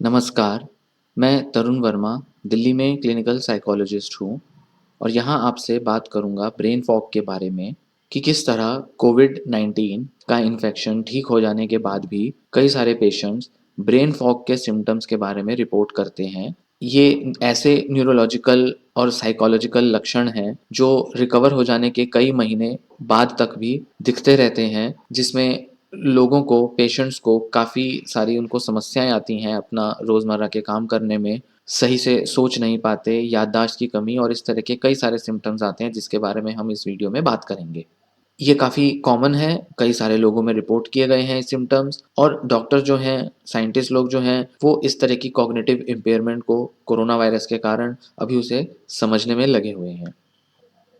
नमस्कार, मैं तरुण वर्मा, दिल्ली में क्लिनिकल साइकोलॉजिस्ट हूँ और यहाँ आपसे बात करूँगा ब्रेन फॉग के बारे में कि किस तरह कोविड-19 का इन्फेक्शन ठीक हो जाने के बाद भी कई सारे पेशेंट्स ब्रेन फॉग के सिम्पटम्स के बारे में रिपोर्ट करते हैं। ये ऐसे न्यूरोलॉजिकल और साइकोलॉजिकल लक्षण हैं, जो रिकवर हो जाने के कई महीने बाद तक भी दिखते रहते हैं, जिसमें लोगों को, पेशेंट्स को काफ़ी सारी उनको समस्याएँ आती हैं अपना रोज़मर्रा के काम करने में, सही से सोच नहीं पाते, याददाश्त की कमी और इस तरह के कई सारे सिम्पटम्स आते हैं जिसके बारे में हम इस वीडियो में बात करेंगे। ये काफ़ी कॉमन है, कई सारे लोगों में रिपोर्ट किए गए हैं सिम्पटम्स और डॉक्टर जो हैं, साइंटिस्ट लोग जो हैं, वो इस तरह की कॉग्निटिव इम्पेयरमेंट को कोरोना वायरस के कारण अभी उसे समझने में लगे हुए हैं।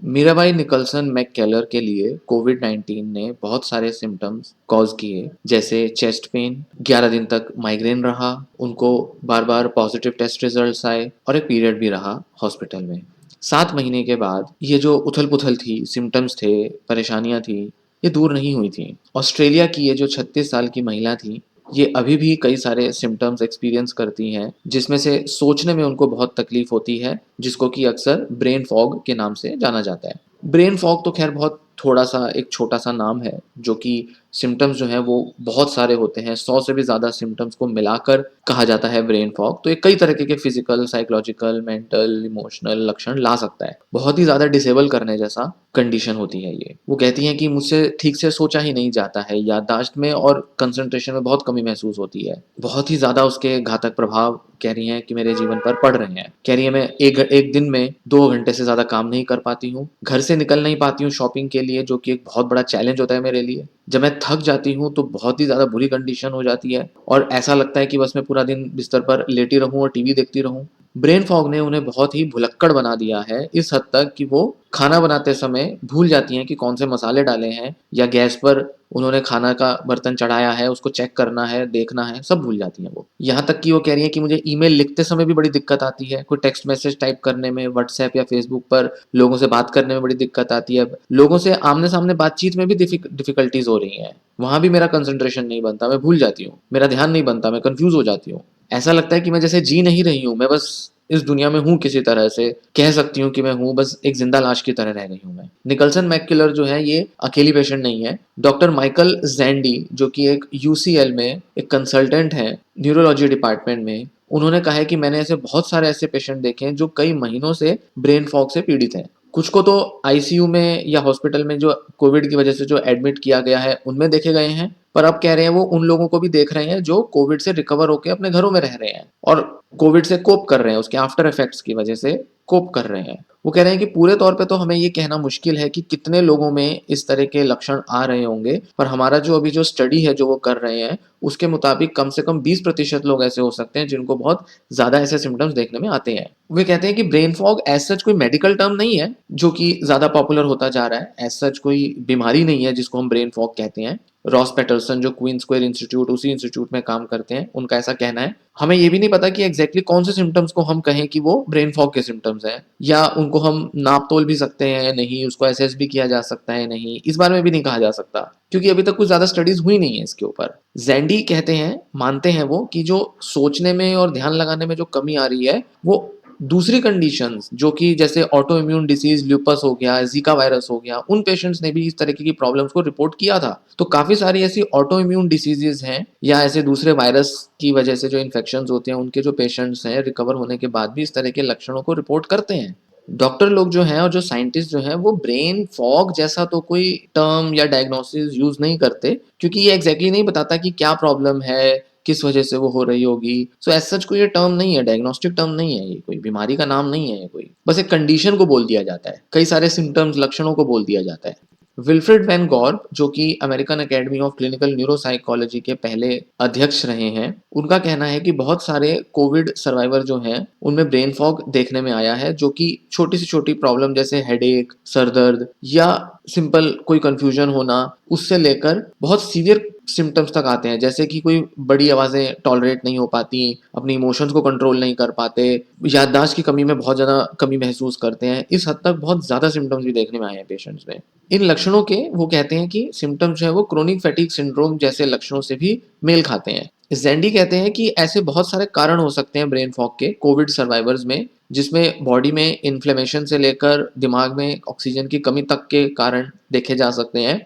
मीराबाई निकलसन मैककेलर के लिए कोविड-19 ने बहुत सारे सिम्पटम्स कॉज़ किए, जैसे चेस्ट पेन, 11 दिन तक माइग्रेन रहा, उनको बार-बार पॉजिटिव टेस्ट रिजल्ट्स आए और एक पीरियड भी रहा हॉस्पिटल में। 7 महीने के बाद ये जो उथल-पुथल थी, सिम्पटम्स थे, परेशानियाँ थी, ये दूर नहीं हुई थीं। ऑस्ट्रेलिया की ये जो 36 साल की महिला थी, ये अभी भी कई सारे सिम्पटम्स एक्सपीरियंस करती हैं, जिसमें से सोचने में उनको बहुत तकलीफ होती है, जिसको कि अक्सर ब्रेन फॉग के नाम से जाना जाता है। ब्रेन फॉग तो खैर बहुत थोड़ा-सा एक छोटा-सा नाम है, जो कि सिम्पटम्स जो हैं वो बहुत सारे होते हैं, 100 से भी ज़्यादा सिम्पटम्स को मिलाकर कहा जाता है ब्रेन फॉग। तो ये कई तरीके के फिज़िकल, साइकोलॉजिकल, मेंटल, इमोशनल लक्षण ला सकता है। बहुत ही ज़्यादा डिसेबल करने जैसा कंडीशन होती है ये। वो कहती हैं कि मुझसे ठीक से सोचा ही नहीं जाता है, याददाश्त में और कंसंट्रेशन में बहुत कमी महसूस होती है। बहुत ही ज़्यादा उसके घातक प्रभाव कह रही हैं कि मेरे जीवन पर पड़ रहे हैं। कह रही हैं मैं एक दिन में 2 घंटे से ज़्यादा काम नहीं कर पाती हूँ, घर से निकल नहीं पाती हूँ शॉपिंग के लिए, जो कि एक बहुत बड़ा चैलेंज होता है मेरे लिए। जब मैं थक जाती हूँ तो बहुत ही ज़्यादा बुरी कंडीशन हो जाती है और ऐसा लगता है कि बस मैं पूरा दिन बिस्तर पर लेटी रहूँ और टीवी देखती रहूँ। ब्रेन फॉग ने उन्हें बहुत ही भुलक्कड़ बना दिया है, इस हद तक कि वो खाना बनाते समय भूल जाती हैं कि कौन से मसाले डाले हैं या गैस पर उन्होंने खाना का बर्तन चढ़ाया है, उसको चेक करना है, देखना है, सब भूल जाती हैं वो। यहाँ तक कि वो कह रही हैं कि मुझे ईमेल लिखते समय भी बड़ी दिक्कत आती है, कोई टेक्स्ट मैसेज टाइप करने में, व्हाट्सएप या फेसबुक पर लोगों से बात करने में बड़ी दिक्कत आती है। लोगों से आमने-सामने बातचीत में भी डिफ़िकल्टीज़ हो रही हैं। वहाँ भी मेरा कंसंट्रेशन नहीं बनता, मैं भूल जाती हूँ, मेरा ध्यान नहीं बनता, मैं कन्फ्यूज़ हो जाती हूँ। ऐसा लगता है कि मैं जैसे जी नहीं रही हूँ, मैं बस इस दुनिया में हूँ किसी तरह से, कह सकती हूँ कि मैं हूँ, बस एक ज़िंदा लाश की तरह रह गई हूँ मैं। निकलसन मैककेलर जो है ये अकेली पेशेंट नहीं है। डॉक्टर माइकल ज़ैंडी जो कि एक यूसीएल में एक कंसल्टेंट हैं, न्यूरोलॉजी डिपार्टमेंट में, उन्होंने कहा है कि मैंने ऐसे बहुत सारे ऐसे पेशेंट देखे हैं जो कई महीनों से ब्रेन फॉग से पीड़ित हैं। कुछ को तो आईसीयू में या हॉस्पिटल में जो कोविड की वजह से जो एडमिट किया गया है, उनमें देखे गए हैं, पर अब कह रहे हैं वो उन लोगों को भी देख रहे हैं जो कोविड से रिकवर होके अपने घरों में रह रहे हैं और कोविड से कोप कर रहे हैं, उसके आफ्टर इफेक्ट्स की वजह से कोप कर रहे हैं। वो कह रहे हैं कि पूरे तौर पे तो हमें ये कहना मुश्किल है कि कितने लोगों में इस तरह के लक्षण आ रहे होंगे, पर हमारा जो अभी जो स्टडी है जो वो कर रहे हैं, उसके मुताबिक कम से कम 20% लोग ऐसे हो सकते हैं जिनको बहुत ज़्यादा ऐसे सिम्पटम्स देखने में आते हैं। वे कहते हैं कि ब्रेन फॉग एज़ सच कोई मेडिकल टर्म नहीं है, जो कि ज़्यादा पॉपुलर होता जा रहा है। एज़ सच कोई बीमारी नहीं है जिसको हम ब्रेन फॉग कहते हैं। रॉस पैटरसन जो क्वीन स्क्वायर इंस्टीट्यूट उसी इंस्टीट्यूट में काम करते हैं, उनका ऐसा कहना है। हमें ये भी नहीं पता कि एग्जैक्टली कौन से सिम्टम्स को हम कहें कि वो ब्रेन फॉग के सिम्टम्स हैं, या उनको हम नाप तोल भी सकते हैं या नहीं, उसको असेस भी किया जा सकता है नहीं, इस बारे में भी नहीं कहा जा सकता, क्योंकि अभी तक कुछ ज़्यादा स्टडीज़ हुई नहीं है इसके ऊपर। ज़ैंडी कहते हैं, मानते हैं वो, कि जो सोचने में और ध्यान लगाने में जो कमी आ रही है, वो दूसरी कंडीशंस जो कि जैसे ऑटो इम्यून डिसीज़ ल्यूपस हो गया, ज़िका वायरस हो गया, उन पेशेंट्स ने भी इस तरीके की प्रॉब्लम्स को रिपोर्ट किया था। तो काफ़ी सारी ऐसी ऑटो इम्यून डिसीज़ेज़ हैं या ऐसे दूसरे वायरस की वजह से जो इन्फेक्शंस होते हैं, उनके जो पेशेंट्स हैं, रिकवर होने के बाद भी इस तरह के लक्षणों को रिपोर्ट करते हैं। डॉक्टर लोग जो हैं और जो साइंटिस्ट जो हैं, वो ब्रेन फॉग जैसा तो कोई टर्म या डायग्नोसिस यूज़ नहीं करते, क्योंकि ये एग्ज़ैक्टली नहीं बताता कि क्या प्रॉब्लम है, किस वजह से वो हो रही होगी। सो एज़ सच कोई ये टर्म नहीं है, डायग्नोस्टिक टर्म नहीं है ये, कोई बीमारी का नाम नहीं है ये कोई। बस एक कंडीशन को बोल दिया जाता है, कई सारे सिम्पटम्स, लक्षणों को बोल दिया जाता है। विल्फ्रेड वैन गॉर्ब जो कि American academy of clinical neuropsychology के पहले अध्यक्ष रहे हैं, उनका कहना है कि बहुत सारे कोविड सर्वाइवर जो हैं, उनमें ब्रेन फॉग देखने में आया है, जो कि छोटी से छोटी प्रॉब्लम जैसे हेडेक, सर दर्द या सिंपल कोई कंफ्यूजन होना, उससे लेकर बहुत सीवियर सिम्पटम्स तक आते हैं, जैसे कि कोई बड़ी आवाज़ें टॉलरेट नहीं हो पाती, अपनी इमोशंस को कंट्रोल नहीं कर पाते, याददाश्त की कमी में बहुत ज़्यादा कमी महसूस करते हैं। इस हद तक बहुत ज़्यादा सिम्पटम्स भी देखने में आए हैं पेशेंट्स में। इन लक्षणों के वो कहते हैं कि सिम्पटम्स जो है वो क्रोनिक फैटिग सिंड्रोम जैसे लक्षणों से भी मेल खाते हैं। ज़ैंडी कहते हैं कि ऐसे बहुत सारे कारण हो सकते हैं ब्रेन फॉग के कोविड सर्वाइवर्स में, जिसमें बॉडी में इन्फ्लेमेशन से लेकर दिमाग में ऑक्सीजन की कमी तक के कारण देखे जा सकते हैं।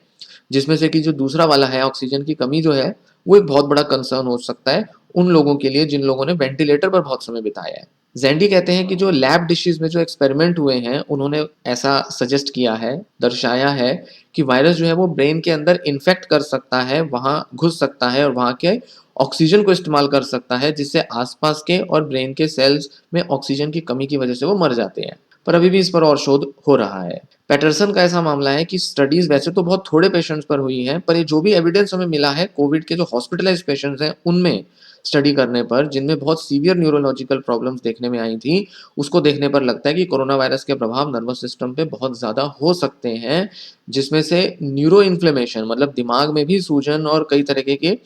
जिसमें से कि जो दूसरा वाला है, ऑक्सीजन की कमी जो है, वो एक बहुत बड़ा कंसर्न हो सकता है उन लोगों के लिए जिन लोगों ने वेंटिलेटर पर बहुत समय बिताया है। ज़ैंडी कहते हैं कि जो लैब डिशेज़ में जो एक्सपेरिमेंट हुए हैं, उन्होंने ऐसा सजेस्ट किया है, दर्शाया है कि वायरस जो है वो ब्रेन के अंदर इन्फेक्ट कर सकता है, वहाँ घुस सकता है और वहाँ के ऑक्सीजन को इस्तेमाल कर सकता है, जिससे आसपास के और ब्रेन के सेल्स में ऑक्सीजन की कमी की वजह से वो मर जाते हैं। पर अभी भी इस पर और शोध हो रहा है। पैटरसन का ऐसा मामला है कि स्टडीज वैसे तो बहुत थोड़े पेशेंट्स पर हुई हैं, पर ये जो भी एविडेंस हमें मिला है कोविड के जो हॉस्पिटलाइज्ड पेशेंट्स हैं उनमें स्टडी करने पर, जिनमें बहुत सीवियर न्यूरोलॉजिकल प्रॉब्लम्स देखने में आई थी, उसको देखने पर लगता है कि कोरोना वायरस के प्रभाव नर्वस सिस्टम पे बहुत ज़्यादा हो सकते हैं, जिसमें से न्यूरो इन्फ्लेमेशन मतलब दिमाग में भी सूजन और कई तरीके के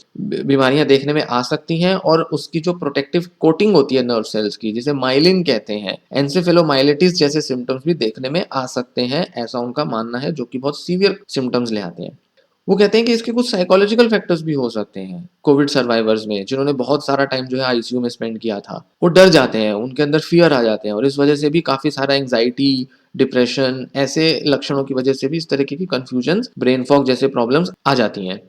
बीमारियां देखने में आ सकती हैं, और उसकी जो प्रोटेक्टिव कोटिंग होती है नर्व सेल्स की, जिसे माइलिन कहते हैं, एंसेफेलोमाइलिटिस जैसे सिम्टम्स भी देखने में आ सकते हैं, ऐसा उनका मानना है, जो कि बहुत सीवियर सिम्टम्स ले आते हैं। वो कहते हैं कि इसके कुछ साइकोलॉजिकल फैक्टर्स भी हो सकते हैं कोविड सर्वाइवर्स में, जिन्होंने बहुत सारा टाइम जो है आईसीयू में स्पेंड किया था। वो डर जाते हैं, उनके अंदर फियर आ जाते हैं, और इस वजह से भी काफी सारा एंग्जाइटी, डिप्रेशन, ऐसे लक्षणों की वजह से भी इस तरीके की कंफ्यूजन, ब्रेन फॉग जैसे प्रॉब्लम्स आ जाती हैं।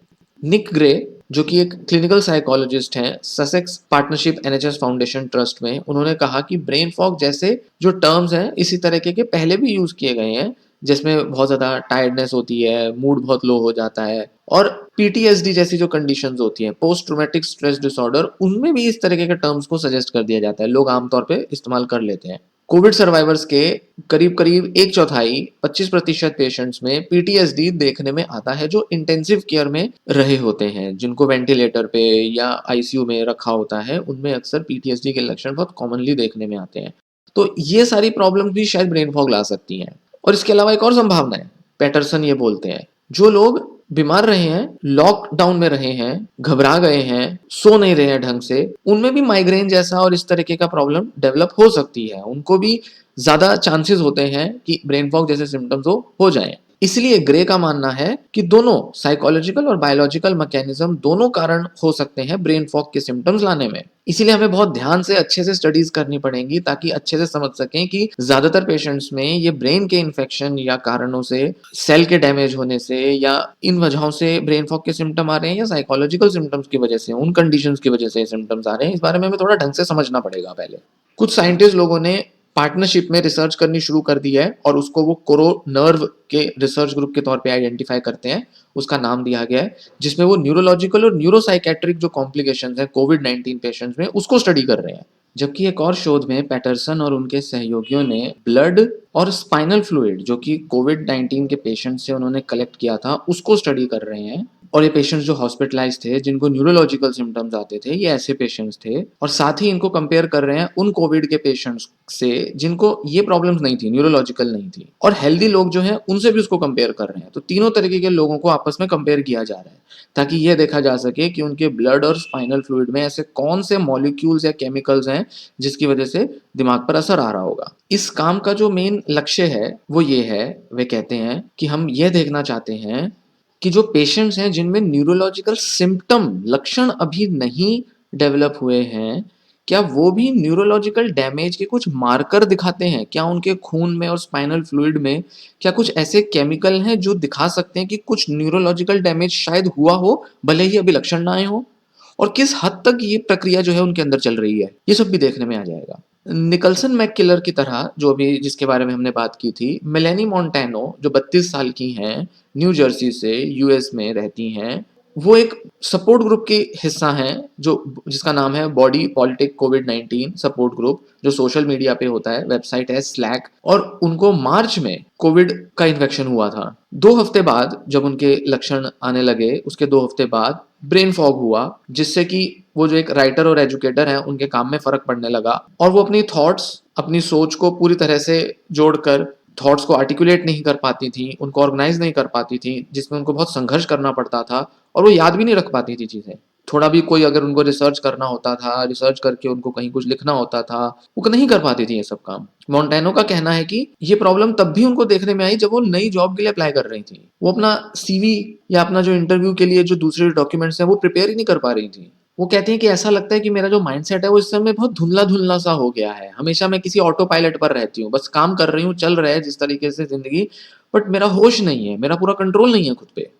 निक ग्रे, जो कि एक क्लिनिकल साइकोलॉजिस्ट हैं Sussex partnership NHS foundation trust में, उन्होंने कहा कि ब्रेन फॉग जैसे जो टर्म्स हैं इसी तरीके के पहले भी यूज किए गए हैं, जिसमें बहुत ज़्यादा टायर्डनेस होती है, मूड बहुत लो हो जाता है, और पीटीएसडी जैसी जो कंडीशंस होती हैं, पोस्ट ट्रॉमेटिक स्ट्रेस डिसऑर्डर, उनमें भी इस तरीके के टर्म्स को सजेस्ट कर दिया जाता है, लोग आमतौर पे इस्तेमाल कर लेते हैं। कोविड सर्वाइवर्स के करीब करीब एक चौथाई 25% पेशेंट्स में पीटीएसडी देखने में आता है, जो इंटेंसिव केयर में रहे होते हैं, जिनको वेंटिलेटर पे या आईसीयू में रखा होता है, उनमें अक्सर पीटीएसडी के लक्षण बहुत कॉमनली देखने में आते हैं। तो ये सारी प्रॉब्लम्स भी शायद ब्रेन फॉग ला सकती हैं। और इसके अलावा एक और संभावना है, पैटरसन ये बोलते हैं, जो लोग बीमार रहे हैं, लॉकडाउन में रहे हैं, घबरा गए हैं, सो नहीं रहे हैं ढंग से, उनमें भी माइग्रेन जैसा और इस तरीके का प्रॉब्लम डेवलप हो सकती है, उनको भी ज्यादा चांसेस होते हैं कि ब्रेन फॉग जैसे सिम्टम्स हो जाएं। इसलिए ग्रे का मानना है कि दोनों साइकोलॉजिकल और बायोलॉजिकल मैकेनिज्म दोनों कारण हो सकते हैं ब्रेन फॉग के सिम्टम्स लाने में। इसीलिए हमें बहुत ध्यान से अच्छे से स्टडीज करनी पड़ेंगी, ताकि अच्छे से समझ सकें कि ज्यादातर पेशेंट्स में ये ब्रेन के इन्फेक्शन या कारणों से, सेल के डैमेज होने से, या इन वजहों से ब्रेन फॉग के सिम्टम आ रहे हैं, या साइकोलॉजिकल सिम्टम्स की वजह से, उन कंडीशंस की वजह से सिम्टम्स आ रहे हैं। इस बारे में हमें थोड़ा ढंग से समझना पड़ेगा पहले। कुछ साइंटिस्ट लोगों ने पार्टनरशिप में रिसर्च करनी शुरू कर दी है, और उसको वो कोरो नर्व के रिसर्च ग्रुप के तौर पे आइडेंटिफाई करते हैं, उसका नाम दिया गया है, जिसमें वो न्यूरोलॉजिकल और न्यूरोसाइकेट्रिक जो कॉम्प्लिकेशंस हैं कोविड 19 पेशेंट्स में, उसको स्टडी कर रहे हैं। जबकि एक और शोध में पैटरसन और उनके सहयोगियों ने ब्लड और स्पाइनल फ्लूइड, जो कि कोविड 19 के पेशेंट से उन्होंने कलेक्ट किया था, उसको स्टडी कर रहे हैं। और ये पेशेंट्स जो हॉस्पिटलाइज थे, जिनको न्यूरोलॉजिकल सिम्टम्स आते थे, ये ऐसे पेशेंट्स थे, और साथ ही इनको कंपेयर कर रहे हैं उन कोविड के पेशेंट्स से जिनको ये प्रॉब्लम्स नहीं थी, न्यूरोलॉजिकल नहीं थी, और हेल्दी लोग जो हैं उनसे भी उसको कंपेयर कर रहे हैं। तो तीनों तरीके के लोगों को आपस में कंपेयर किया जा रहा है, ताकि ये देखा जा सके कि उनके ब्लड और स्पाइनल फ्लूइड में ऐसे कौन से मॉलिक्यूल्स या केमिकल्स हैं जिसकी वजह से दिमाग पर असर आ रहा होगा। इस काम का जो मेन लक्ष्य है वो ये है, वे कहते हैं कि हम ये देखना चाहते हैं कि जो पेशेंट्स हैं जिनमें न्यूरोलॉजिकल सिम्पटम, लक्षण अभी नहीं डेवलप हुए हैं, क्या वो भी न्यूरोलॉजिकल डैमेज के कुछ मार्कर दिखाते हैं? क्या उनके खून में और स्पाइनल फ्लूइड में क्या कुछ ऐसे केमिकल हैं जो दिखा सकते हैं कि कुछ न्यूरोलॉजिकल डैमेज शायद हुआ हो, भले ही अभी लक्षण ना आए हो? और किस हद तक ये प्रक्रिया जो है उनके अंदर चल रही है, ये सब भी देखने में आ जाएगा। निकलसन मैककिलर की तरह, जो अभी जिसके बारे में हमने बात की थी, मेलेनी मोंटेनो, जो 32 साल की हैं, न्यू जर्सी से यूएस में रहती हैं, वो एक सपोर्ट ग्रुप की हिस्सा हैं, जो जिसका नाम है body politic Covid 19 support group, जो सोशल मीडिया पे होता है, वेबसाइट है स्लैक, और उनको मार्च में कोविड का इन्फेक्शन हुआ था। 2 हफ्ते बाद जब उनके लक्षण आने लगे, उसके 2 हफ्ते बाद ब्रेन फॉग हुआ, जिससे कि वो जो एक राइटर और एजुकेटर हैं, उनके काम में फर्क पड़ने लगा, और वो अपनी थॉट्स, अपनी सोच को पूरी तरह से जोड़कर थॉट्स को आर्टिकुलेट नहीं कर पाती थी, उनको ऑर्गेनाइज नहीं कर पाती थी, जिसमें उनको बहुत संघर्ष करना पड़ता था, और वो याद भी नहीं रख पाती थी चीजें। थोड़ा भी कोई अगर उनको रिसर्च करना होता था, रिसर्च करके उनको कहीं कुछ लिखना होता था, वो नहीं कर पाती थी ये सब काम। मोंटेनो का कहना है कि ये प्रॉब्लम तब भी उनको देखने में आई जब वो नई जॉब के लिए अप्लाई कर रही थी। वो अपना सीवी या अपना जो इंटरव्यू के लिए जो दूसरे डॉक्यूमेंट्स हैं वो प्रिपेयर ही नहीं कर पा रही थी। वो कहते हैं कि ऐसा लगता है कि मेरा जो माइंडसेट है वो इस समय बहुत धुंधला-धुंधला सा हो गया है। हमेशा मैं किसी ऑटो पायलट पर रहती हूँ। बस काम कर रही हूँ, चल रहा है जिस तरीके से ज़िंदगी, बट मेरा होश नहीं है, मेरा पूरा कंट्रोल नहीं है खुद पे।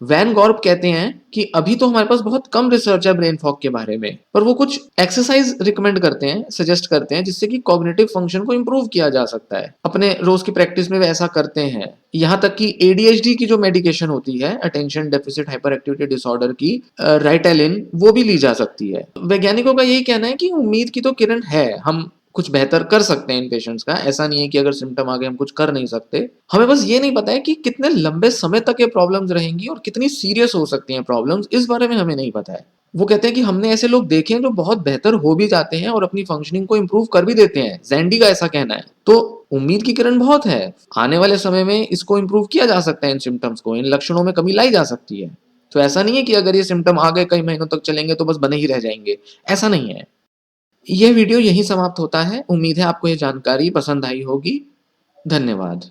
वैन गॉर्ब कहते हैं कि अभी तो हमारे पास बहुत कम रिसर्च है ब्रेन फॉग के बारे में, पर वो कुछ एक्सरसाइज रिकमेंड करते हैं, सजेस्ट करते हैं, जिससे कि कॉग्निटिव फंक्शन को इंप्रूव किया जा सकता है। अपने रोज की प्रैक्टिस में वे ऐसा करते हैं। यहाँ तक कि एडीएचडी की जो मेडिकेशन होती है, attention deficit hyper activity disorder की, राइटेलिन, वो भी ली जा सकती है। वैज्ञानिकों का यही कहना है कि उम्मीद की तो किरण है, हम कुछ बेहतर कर सकते हैं इन पेशेंट्स का। ऐसा नहीं है कि अगर सिम्टम आ गए हम कुछ कर नहीं सकते। हमें बस ये नहीं पता है कि कितने लंबे समय तक ये प्रॉब्लम्स रहेंगी और कितनी सीरियस हो सकती हैं प्रॉब्लम्स, इस बारे में हमें नहीं पता है। वो कहते हैं कि हमने ऐसे लोग देखे हैं जो बहुत बेहतर हो भी जाते हैं और अपनी फंक्शनिंग को इम्प्रूव कर भी देते हैं। जैंडी का ऐसा कहना है। तो उम्मीद की किरण बहुत है। आने वाले समय में इसको इम्प्रूव किया जा सकता है, इन सिम्टम्स को, इन लक्षणों में कमी लाई जा सकती है। तो ऐसा नहीं है कि अगर ये सिम्टम आ गए कई महीनों तक चलेंगे तो बस बने ही रह जाएंगे। ऐसा नहीं है। यह वीडियो यहीं समाप्त होता है। उम्मीद है आपको ये जानकारी पसंद आई होगी। धन्यवाद।